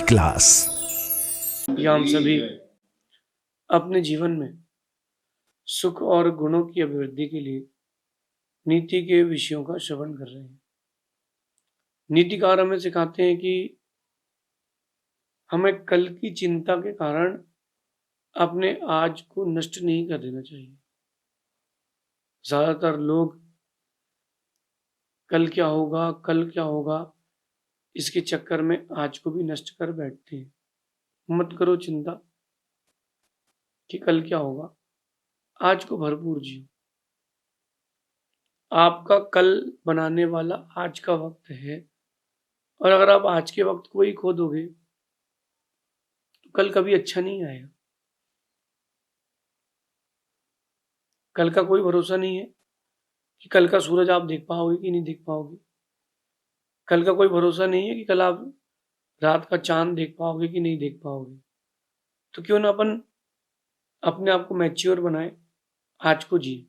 Class. या हम सभी अपने जीवन में सुख और गुणों की अभिवृद्धि के लिए नीति के विषयों का श्रवण कर रहे हैं। नीतिकार हमें सिखाते हैं कि हमें कल की चिंता के कारण अपने आज को नष्ट नहीं कर देना चाहिए। ज्यादातर लोग कल क्या होगा, कल क्या होगा, इसके चक्कर में आज को भी नष्ट कर बैठते हैं। मत करो चिंता कि कल क्या होगा, आज को भरपूर जियो। आपका कल बनाने वाला आज का वक्त है, और अगर आप आज के वक्त को ही खो दोगे तो कल कभी अच्छा नहीं आएगा। कल का कोई भरोसा नहीं है कि कल का सूरज आप देख पाओगे कि नहीं देख पाओगे। कल का कोई भरोसा नहीं है कि कल आप रात का चांद देख पाओगे कि नहीं देख पाओगे। तो क्यों ना अपन अपने आप को मैच्योर बनाए, आज को जिए।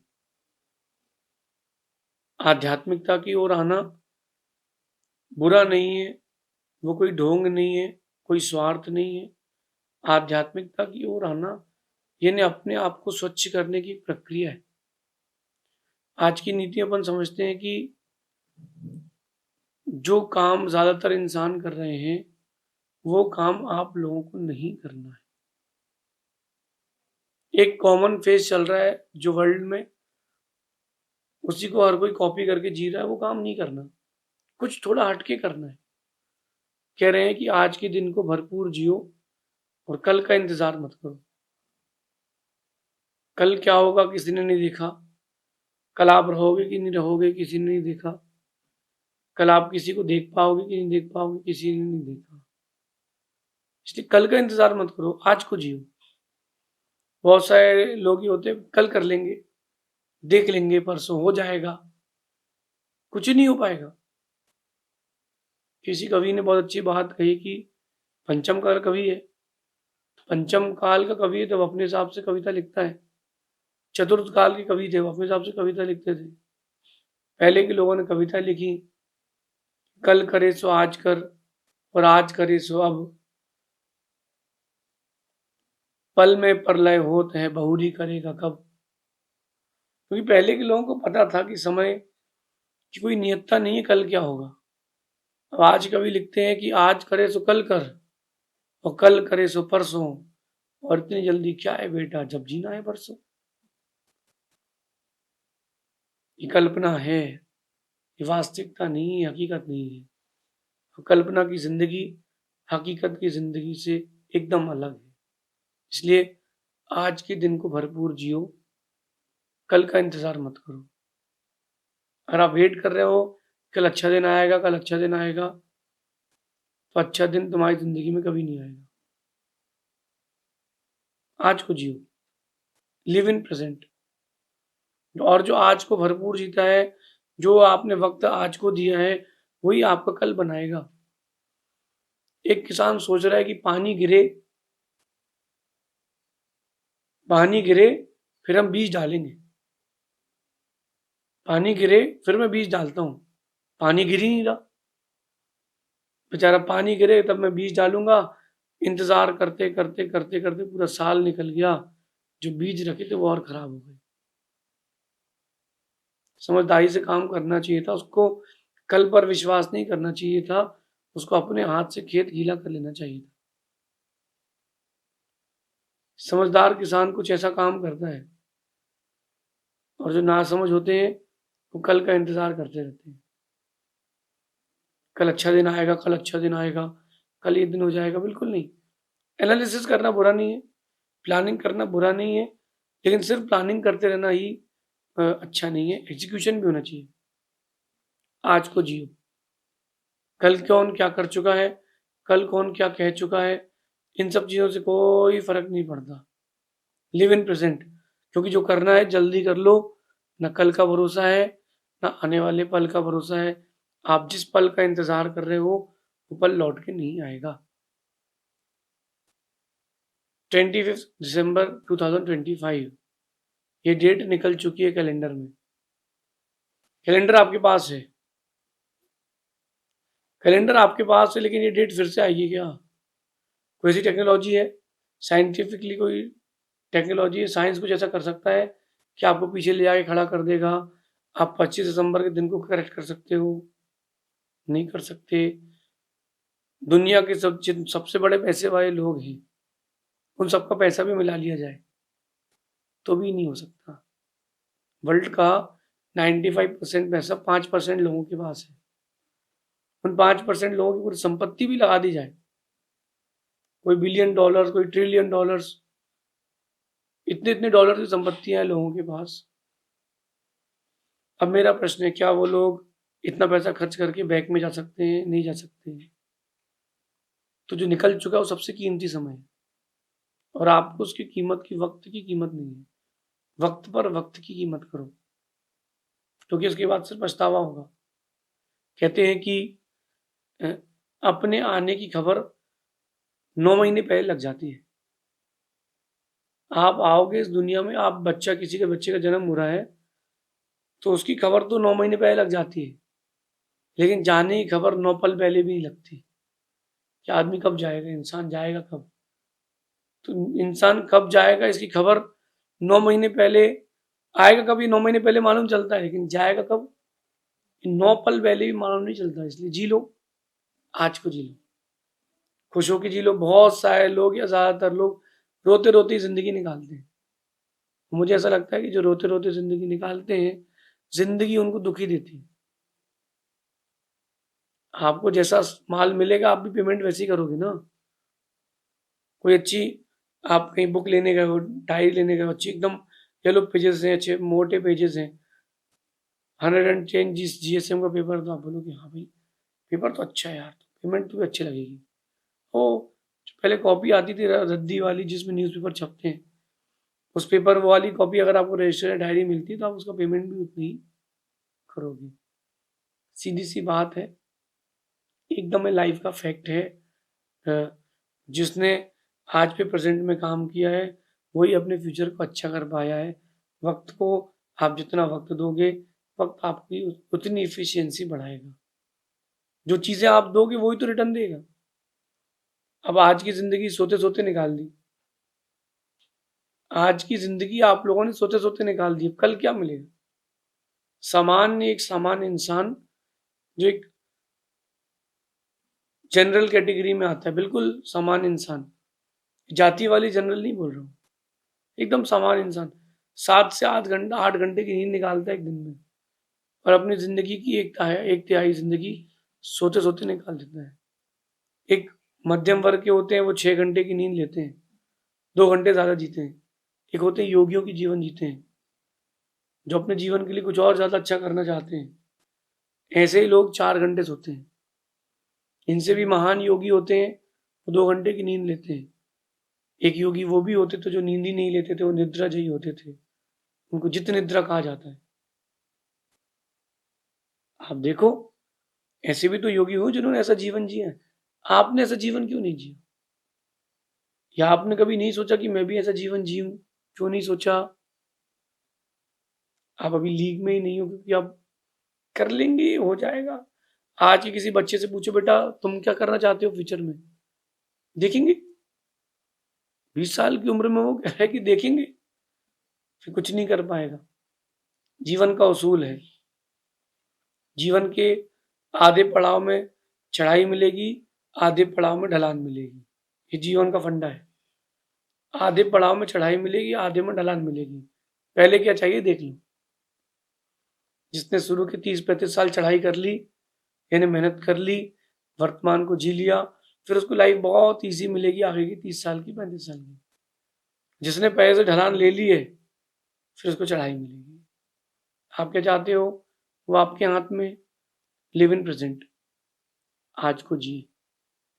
आध्यात्मिकता की ओर आना बुरा नहीं है, वो कोई ढोंग नहीं है, कोई स्वार्थ नहीं है। आध्यात्मिकता की ओर आना यानी अपने आप को स्वच्छ करने की प्रक्रिया है। आज की नीति अपन समझते हैं कि जो काम ज्यादातर इंसान कर रहे हैं वो काम आप लोगों को नहीं करना है। एक कॉमन फेज चल रहा है जो वर्ल्ड में, उसी को हर कोई कॉपी करके जी रहा है। वो काम नहीं करना, कुछ थोड़ा हटके करना है। कह रहे हैं कि आज के दिन को भरपूर जियो और कल का इंतजार मत करो। कल क्या होगा किसी ने नहीं देखा। कल आप रहोगे कि नहीं रहोगे किसी ने नहीं देखा। कल आप किसी को देख पाओगे कि नहीं देख पाओगे किसी ने नहीं देखा। इसलिए कल का इंतजार मत करो, आज को जियो। बहुत सारे लोग ही होते हैं, कल कर लेंगे, देख लेंगे, परसों हो जाएगा। कुछ नहीं हो पाएगा। किसी कवि ने बहुत अच्छी बात कही कि पंचम काल कवि है। पंचम काल का कवि है तो अपने हिसाब से कविता लिखता है। चतुर्थ काल के कवि थे, वो अपने हिसाब से कविता लिखते थे। पहले के लोगों ने कविता लिखी, कल करे सो आज कर और आज करे सो अब, पल में प्रलय होत है बहुरी करेगा कब। क्योंकि पहले के लोगों को पता था कि समय की कोई नियतता नहीं है, कल क्या होगा। अब आज कवि लिखते हैं कि आज करे सो कल कर और कल करे सो परसों, और इतनी जल्दी क्या है बेटा जब जीना है परसों। ये कल्पना है, ये वास्तविकता नहीं है, हकीकत नहीं है। और कल्पना की जिंदगी हकीकत की जिंदगी से एकदम अलग है। इसलिए आज के दिन को भरपूर जियो, कल का इंतजार मत करो। अगर आप वेट कर रहे हो कल अच्छा दिन आएगा, कल अच्छा दिन आएगा, तो अच्छा दिन तुम्हारी जिंदगी में कभी नहीं आएगा। आज को जियो, लिव इन प्रेजेंट। और जो आज को भरपूर जीता है, जो आपने वक्त आज को दिया है, वही आपका कल बनाएगा। एक किसान सोच रहा है कि पानी गिरे फिर हम बीज डालेंगे। पानी गिरे फिर मैं बीज डालता हूं। पानी गिर ही नहीं रहा बेचारा। पानी गिरे तब मैं बीज डालूंगा। इंतजार करते करते करते करते पूरा साल निकल गया। जो बीज रखे थे वो और खराब हो गए। समझदारी से काम करना चाहिए था उसको। कल पर विश्वास नहीं करना चाहिए था उसको। अपने हाथ से खेत गीला कर लेना चाहिए था। समझदार किसान कुछ ऐसा काम करता है, और जो नासमझ होते हैं वो कल का इंतजार करते रहते हैं। कल अच्छा दिन आएगा, कल अच्छा दिन आएगा, कल ये दिन हो जाएगा। बिल्कुल नहीं। एनालिसिस करना बुरा नहीं है, प्लानिंग करना बुरा नहीं है, लेकिन सिर्फ प्लानिंग करते रहना ही अच्छा नहीं है। एग्जीक्यूशन भी होना चाहिए। आज को जियो। कल कौन क्या कर चुका है, कल कौन क्या कह चुका है, इन सब चीज़ों से कोई फर्क नहीं पड़ता। Live in present. क्योंकि जो करना है जल्दी कर लो। ना कल का भरोसा है, ना आने वाले पल का भरोसा है। आप जिस पल का इंतजार कर रहे हो वो पल लौट के नहीं आएगा। 25 दिसंबर 2025 ये डेट निकल चुकी है कैलेंडर में। कैलेंडर आपके पास है, कैलेंडर आपके पास है, लेकिन ये डेट फिर से आएगी क्या? कोई ऐसी टेक्नोलॉजी है, साइंटिफिकली कोई टेक्नोलॉजी है, साइंस कुछ ऐसा कर सकता है कि आपको पीछे ले आके खड़ा कर देगा, आप 25 दिसंबर के दिन को करेक्ट कर सकते हो? नहीं कर सकते। दुनिया के सबसे बड़े पैसे वाले लोग हैं, उन सबका पैसा भी मिला लिया जाए तो भी नहीं हो सकता। वर्ल्ड का 95% पैसा 5% लोगों के पास है। उन 5% लोगों की पूरी संपत्ति भी लगा दी जाए, कोई बिलियन डॉलर, कोई ट्रिलियन डॉलर्स, इतने इतने डॉलर की संपत्तियां हैं लोगों के पास। अब मेरा प्रश्न है, क्या वो लोग इतना पैसा खर्च करके बैंक में जा सकते हैं? नहीं जा सकते। तो जो निकल चुका है वो सबसे कीमती समय है, और आपको उसकी कीमत की, वक्त की कीमत नहीं है। वक्त पर वक्त की कीमत करो, क्योंकि उसके बाद सिर्फ पछतावा होगा। कहते हैं कि अपने आने की खबर 9 महीने पहले लग जाती है। आप आओगे इस दुनिया में, आप बच्चा, किसी के बच्चे का जन्म हो रहा है तो उसकी खबर तो 9 महीने पहले लग जाती है, लेकिन जाने की खबर 9 पल पहले भी नहीं लगती कि आदमी कब जाएगा, इंसान जाएगा कब। तो इंसान कब जाएगा इसकी खबर 9 महीने पहले, आएगा कब ये 9 महीने पहले मालूम चलता है, लेकिन जाएगा कब 9 पल पहले भी मालूम नहीं चलता। इसलिए जी लो, आज को जी लो, खुश होकर जी लो। बहुत सारे लोग या ज्यादातर लोग रोते रोते ही जिंदगी निकालते हैं। मुझे ऐसा लगता है कि जो रोते रोते जिंदगी निकालते हैं, जिंदगी उनको दुखी देती है। आपको जैसा माल मिलेगा आप भी पेमेंट वैसे ही करोगे ना। कोई अच्छी, आप कहीं बुक लेने गए हो, डायरी लेने गए हो, अच्छी एकदम येलो पेजेस हैं, अच्छे मोटे पेजेस हैं, 110 GSM का पेपर, तो आप बोलोगे हाँ भाई पेपर तो अच्छा है यार, तो पेमेंट तो भी अच्छी लगेगी। ओ, जो पहले कॉपी आती थी रद्दी वाली जिसमें न्यूज़पेपर छपते हैं, उस पेपर वाली कॉपी अगर आपको रजिस्टर डायरी मिलती है तो आप उसका पेमेंट भी उतनी ही करोगे। सीधी सी बात है, एकदम लाइफ का फैक्ट है। जिसने आज पे प्रेजेंट में काम किया है वही अपने फ्यूचर को अच्छा कर पाया है। वक्त को आप जितना वक्त दोगे, वक्त आपकी उतनी इफिशियंसी बढ़ाएगा। जो चीज़ें आप दोगे वही तो रिटर्न देगा। अब आज की ज़िंदगी सोते सोते निकाल दी, आज की ज़िंदगी आप लोगों ने सोते सोते निकाल दी, कल क्या मिलेगा? एक सामान्य इंसान जो एक जनरल कैटेगरी में आता है, बिल्कुल सामान्य इंसान, जाति वाली जनरल नहीं बोल रहा हूँ, एकदम सामान्य इंसान 7 से 8 घंटे की नींद निकालता है एक दिन में, और अपनी जिंदगी की एक तिहाई जिंदगी सोते सोते निकाल देता है। एक मध्यम वर्ग के होते हैं, वो 6 घंटे की नींद लेते हैं, 2 घंटे ज्यादा जीते हैं। एक होते हैं योगियों की जीवन जीते हैं, जो अपने जीवन के लिए कुछ और ज्यादा अच्छा करना चाहते हैं। ऐसे ही लोग 4 घंटे सोते हैं। इनसे भी महान योगी होते हैं, वो 2 घंटे की नींद लेते हैं। एक योगी वो भी होते थे जो नींद ही नहीं लेते थे, वो निद्रा जयी होते थे, उनको जित निद्रा कहा जाता है। आप देखो, ऐसे भी तो योगी हो जिन्होंने ऐसा जीवन जिया है। आपने ऐसा जीवन क्यों नहीं जिया? या आपने कभी नहीं सोचा कि मैं भी ऐसा जीवन जीऊं? क्यों नहीं सोचा? आप अभी लीग में ही नहीं हो, क्योंकि आप कर लेंगे, हो जाएगा। आज के किसी बच्चे से पूछो, बेटा तुम क्या करना चाहते हो फ्यूचर में, देखेंगे 20 साल की उम्र में वो कह रहा है कि देखेंगे, फिर कुछ नहीं कर पाएगा। जीवन का उसूल है, जीवन के आधे पड़ाव में चढ़ाई मिलेगी, आधे पड़ाव में ढलान मिलेगी। ये जीवन का फंडा है। आधे पड़ाव में चढ़ाई मिलेगी, आधे में ढलान मिलेगी। पहले क्या चाहिए देख लो। जिसने शुरू के 30-35 साल चढ़ाई कर ली, यानी मेहनत कर ली, वर्तमान को जी लिया, फिर उसको लाइफ बहुत इजी मिलेगी आगे की 30 साल की, 35 साल की। जिसने पहले से ढलान ले ली है, फिर उसको चढ़ाई मिलेगी। आप क्या चाहते हो? वो आपके हाथ में। लिव इन प्रेजेंट, आज को जी।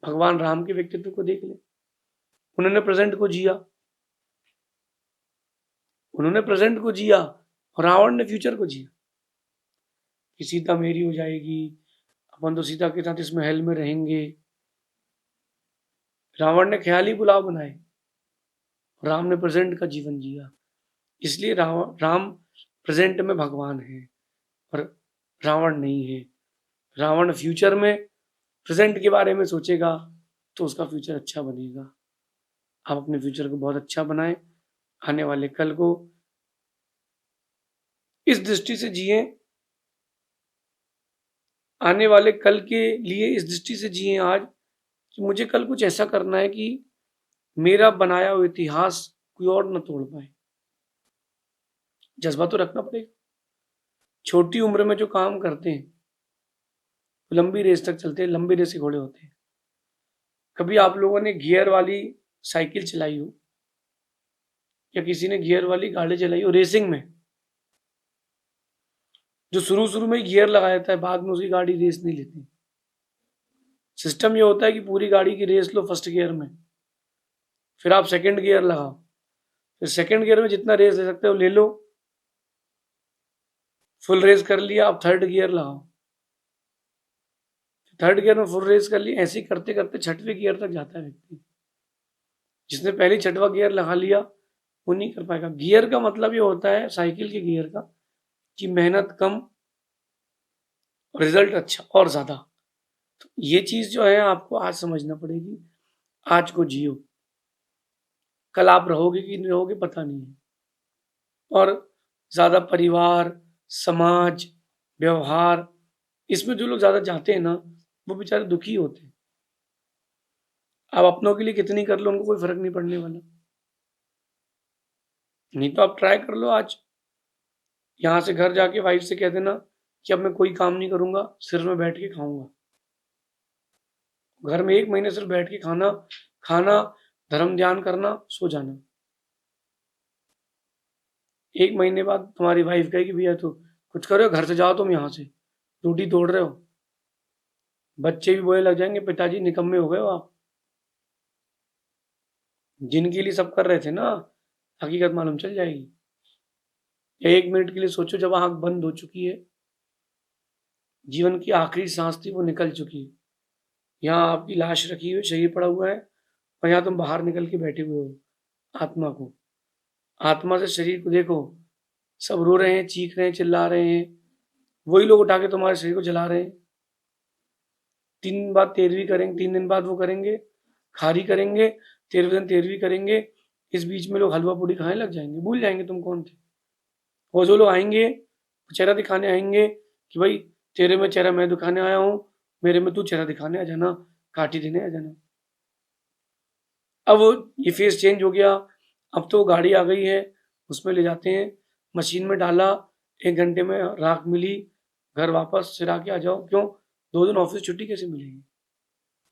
भगवान राम के व्यक्तित्व को देख ले, उन्होंने प्रेजेंट को जिया, उन्होंने प्रेजेंट को जिया, और रावण ने फ्यूचर को जिया कि सीता मेरी हो जाएगी, अपन तो सीता के साथ इस महल में रहेंगे। रावण ने ख्याली पुलाव बनाए, राम ने प्रेजेंट का जीवन जिया। इसलिए राम प्रेजेंट में भगवान है और रावण नहीं है। रावण फ्यूचर में प्रेजेंट के बारे में सोचेगा तो उसका फ्यूचर अच्छा बनेगा। आप अपने फ्यूचर को बहुत अच्छा बनाएं, आने वाले कल को इस दृष्टि से जिए, आने वाले कल के लिए इस दृष्टि से जिए आज कि मुझे कल कुछ ऐसा करना है कि मेरा बनाया हुआ इतिहास कोई और न तोड़ पाए। जज्बा तो रखना पड़ेगा। छोटी उम्र में जो काम करते हैं लंबी रेस तक चलते हैं, लंबी रेस के घोड़े होते हैं। कभी आप लोगों ने गियर वाली साइकिल चलाई हो या किसी ने गियर वाली गाड़ी चलाई हो रेसिंग में, जो शुरू शुरू में गियर लगा देता है, बाद में उसकी गाड़ी रेस नहीं लेती। सिस्टम ये होता है कि पूरी गाड़ी की रेस लो फर्स्ट गियर में, फिर आप सेकंड गियर लगाओ, फिर सेकंड गियर में जितना रेस ले सकते हो ले लो, फुल रेस कर लिया, अब थर्ड गियर लगाओ, थर्ड गियर में फुल रेस कर ली। ऐसे ही करते करते छठवें गियर तक जाता है व्यक्ति। जिसने पहले छठवां गियर लगा लिया वो नहीं कर पाएगा। गियर का मतलब ये होता है साइकिल के गियर का कि मेहनत कम, रिजल्ट अच्छा और ज्यादा। तो ये चीज जो है आपको आज समझना पड़ेगी। आज को जियो, कल आप रहोगे कि नहीं रहोगे पता नहीं है। और ज्यादा परिवार, समाज, व्यवहार, इसमें जो लोग ज्यादा जाते हैं ना वो बेचारे दुखी होते हैं। आप अपनों के लिए कितनी कर लो उनको कोई फर्क नहीं पड़ने वाला। नहीं तो आप ट्राई कर लो आज, यहां से घर जाके वाइफ से कह देना कि अब मैं कोई काम नहीं करूंगा, सिर्फ मैं बैठ के खाऊंगा। घर में 1 महीने सिर्फ बैठ के खाना खाना, धर्म ध्यान करना, सो जाना। 1 महीने बाद तुम्हारी वाइफ कहेगी भैया तो कुछ करो, घर से जाओ, तुम यहाँ से रोटी तोड़ रहे हो। बच्चे भी बोलने लग जाएंगे पिताजी निकम्मे हो गए हो आप। जिनके लिए सब कर रहे थे ना, हकीकत मालूम चल जाएगी। या 1 मिनट के लिए सोचो, जब आंख बंद हो चुकी है, जीवन की आखिरी सांस थी वो निकल चुकी है, यहाँ आपकी लाश रखी हुई, शरीर पड़ा हुआ है, और यहाँ तुम बाहर निकल के बैठे हुए हो। आत्मा को, आत्मा से शरीर को देखो, सब रो रहे हैं, चीख रहे हैं, चिल्ला रहे हैं, वही लोग उठा के तुम्हारे शरीर को जला रहे हैं। 3 दिन बाद तेरहवीं करेंगे, 3 दिन बाद वो करेंगे, खारी करेंगे, 13वें दिन तेरहवीं करेंगे। इस बीच में लोग हलवा पूड़ी खाने लग जाएंगे, भूल जाएंगे तुम कौन थे। वो जो लोग आएंगे चेहरा दिखाने आएंगे कि भाई तेरे में चेहरा मैं दिखाने आया हूँ, मेरे में तू चेहरा दिखाने आ जाना, काठी देने आ जाना। अब ये फेस चेंज हो गया, अब तो गाड़ी आ गई है, उसमें ले जाते हैं, मशीन में डाला, 1 घंटे में राख मिली, घर वापस सिरा के आ जाओ। क्यों? 2 दिन ऑफिस छुट्टी कैसे मिलेगी?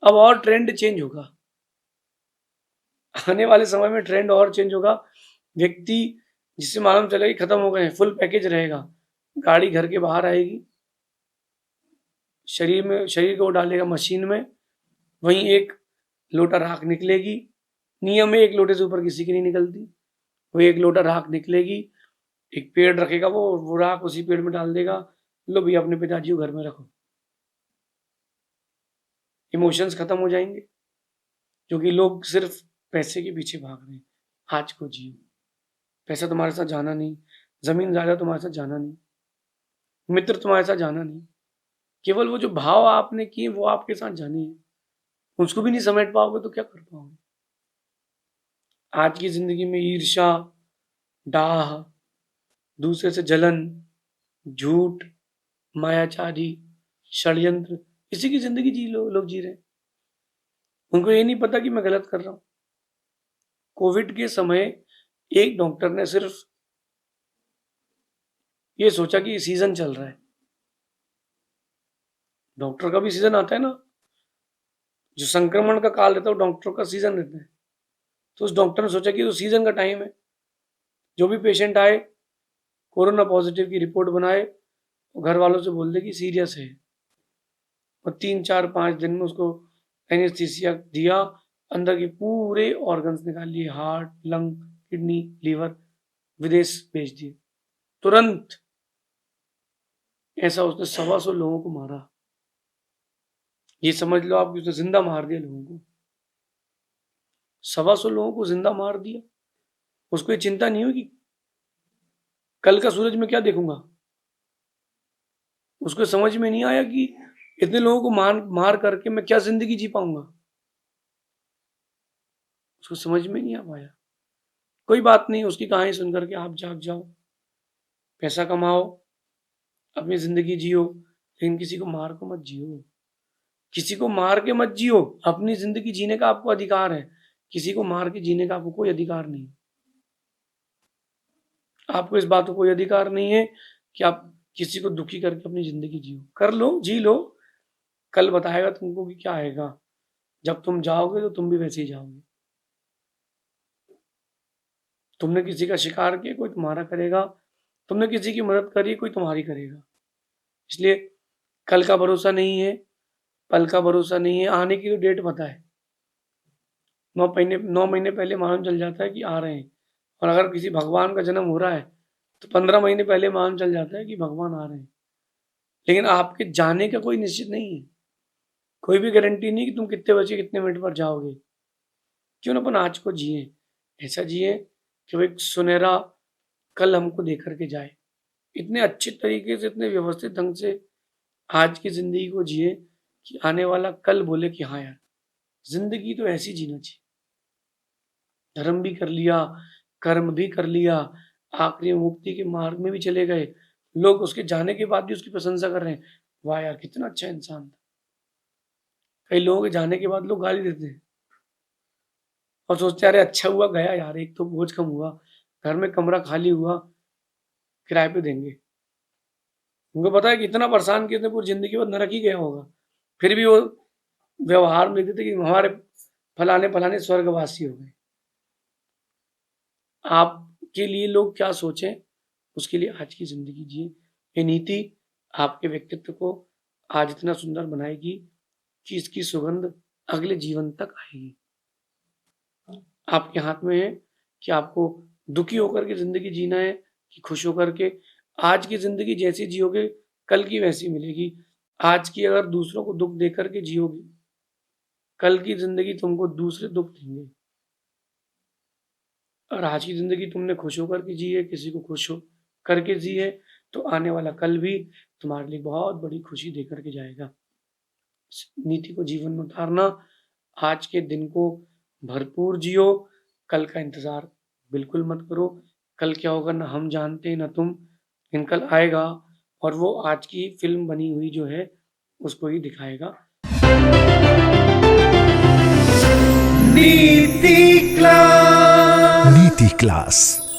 अब और ट्रेंड चेंज होगा, आने वाले समय में ट्रेंड और चेंज होगा। व्यक्ति जिससे मालूम चलेगा कि खत्म हो गए हैं, फुल पैकेज रहेगा, गाड़ी घर के बाहर आएगी, शरीर को डालेगा मशीन में, वहीं एक लोटा राख निकलेगी। नियम है 1 लोटे से ऊपर किसी की नहीं निकलती। वो 1 लोटा राख निकलेगी, एक पेड़ रखेगा, वो राख उसी पेड़ में डाल देगा, लो भैया अपने पिताजी को घर में रखो। इमोशंस खत्म हो जाएंगे, क्योंकि लोग सिर्फ पैसे के पीछे भाग रहे हैं। आज को जियो, पैसा तुम्हारे साथ जाना नहीं, जमीन जायदाद तुम्हारे साथ जाना नहीं, मित्र तुम्हारे साथ जाना नहीं, केवल वो जो भाव आपने किए वो आपके साथ जाने हैं। उसको भी नहीं समेट पाओगे तो क्या कर पाओगे? आज की जिंदगी में ईर्ष्या, डाह, दूसरे से जलन, झूठ, मायाचारी, षड्यंत्र, इसी की जिंदगी लोग जी रहे हैं। उनको ये नहीं पता कि मैं गलत कर रहा हूं। कोविड के समय एक डॉक्टर ने सिर्फ ये सोचा कि सीजन चल रहा है, डॉक्टर का भी सीजन आता है ना, जो संक्रमण का काल रहता है वो डॉक्टर का सीजन रहता है। तो उस डॉक्टर ने सोचा कि तो सीजन का टाइम है, जो भी पेशेंट आए कोरोना पॉजिटिव की रिपोर्ट बनाए, घर वालों से बोल दे कि सीरियस है, और 3 4 5 दिन में उसको एनेस्थीसिया दिया, अंदर के पूरे ऑर्गन्स निकाल लिए, हार्ट, लंग, किडनी, लीवर, विदेश भेज दिए तुरंत। ऐसा उसने 125 लोगों को मारा। ये समझ लो आप कि उसने जिंदा मार दिया लोगों को, 125 लोगों को जिंदा मार दिया। उसको ये चिंता नहीं हुई कि कल का सूरज में क्या देखूंगा। उसको समझ में नहीं आया कि इतने लोगों को मार करके मैं क्या जिंदगी जी पाऊंगा। उसको समझ में नहीं आ पाया। कोई बात नहीं, उसकी कहानी सुन करके आप जाग जाओ, पैसा कमाओ, अपनी जिंदगी जियो, लेकिन किसी को मार को मत जियो, किसी को मार के मत जियो। अपनी जिंदगी जीने का आपको अधिकार है, किसी को मार के जीने का आपको कोई अधिकार नहीं। आपको इस बात को कोई अधिकार नहीं है कि आप किसी को दुखी करके अपनी जिंदगी जियो। कर लो, जी लो, कल बताएगा तुमको कि क्या आएगा। जब तुम जाओगे तो तुम भी वैसे ही जाओगे। तुमने किसी का शिकार किया, कोई तुम्हारा करेगा। तुमने किसी की मदद करी, कोई तुम्हारी करेगा। इसलिए कल का भरोसा नहीं है, पल का भरोसा नहीं है। आने की तो डेट पता है, 9 महीने पहले मालूम चल जाता है कि आ रहे हैं। और अगर किसी भगवान का जन्म हो रहा है तो 15 महीने पहले मालूम चल जाता है कि भगवान आ रहे हैं। लेकिन आपके जाने का कोई निश्चित नहीं है, कोई भी गारंटी नहीं कि तुम कितने बजे कितने मिनट पर जाओगे। क्यों ना अपन आज को जिए, ऐसा जिए कि वो एक सुनहरा कल हमको दे करके जाए। इतने अच्छे तरीके से, इतने व्यवस्थित ढंग से आज की जिंदगी को जिए कि आने वाला कल बोले कि हाँ यार, जिंदगी तो ऐसी जीना चाहिए। धर्म भी कर लिया, कर्म भी कर लिया, आखिरी मुक्ति के मार्ग में भी चले गए। लोग उसके जाने के बाद भी उसकी प्रशंसा कर रहे हैं, वाह यार कितना अच्छा इंसान था। कई लोगों के जाने के बाद लोग गाली देते हैं और सोचते हैं अरे अच्छा हुआ गया यार, एक तो बोझ कम हुआ, घर में कमरा खाली हुआ, किराए पे देंगे। उनको पता है कि इतना परेशान किया, पूरी जिंदगी बाद नरक ही गया होगा, फिर भी वो व्यवहार में देते कि हमारे फलाने फलाने स्वर्गवासी हो गए। आपके लिए लोग क्या सोचें, उसके लिए आज की जिंदगी जिए। ये नीति आपके व्यक्तित्व को आज इतना सुंदर बनाएगी कि इसकी सुगंध अगले जीवन तक आएगी। आपके हाथ में है कि आपको दुखी होकर के जिंदगी जीना है कि खुश होकर के। आज की जिंदगी जैसी जियोगे कल की वैसी मिलेगी। आज की अगर दूसरों को दुख देकर के जियोगे, कल की जिंदगी तुमको दूसरे दुख देंगे। और आज की जिंदगी तुमने खुश होकर के जी है, किसी को खुश हो करके जी है, तो आने वाला कल भी तुम्हारे लिए बहुत बड़ी खुशी दे करके जाएगा। नीति को जीवन में उतारना, आज के दिन को भरपूर जियो, कल का इंतजार बिल्कुल मत करो। कल क्या होगा ना हम जानते ना तुम, लेकिन कल आएगा और वो आज की फिल्म बनी हुई जो है उसको ही दिखाएगा। नीति क्लास।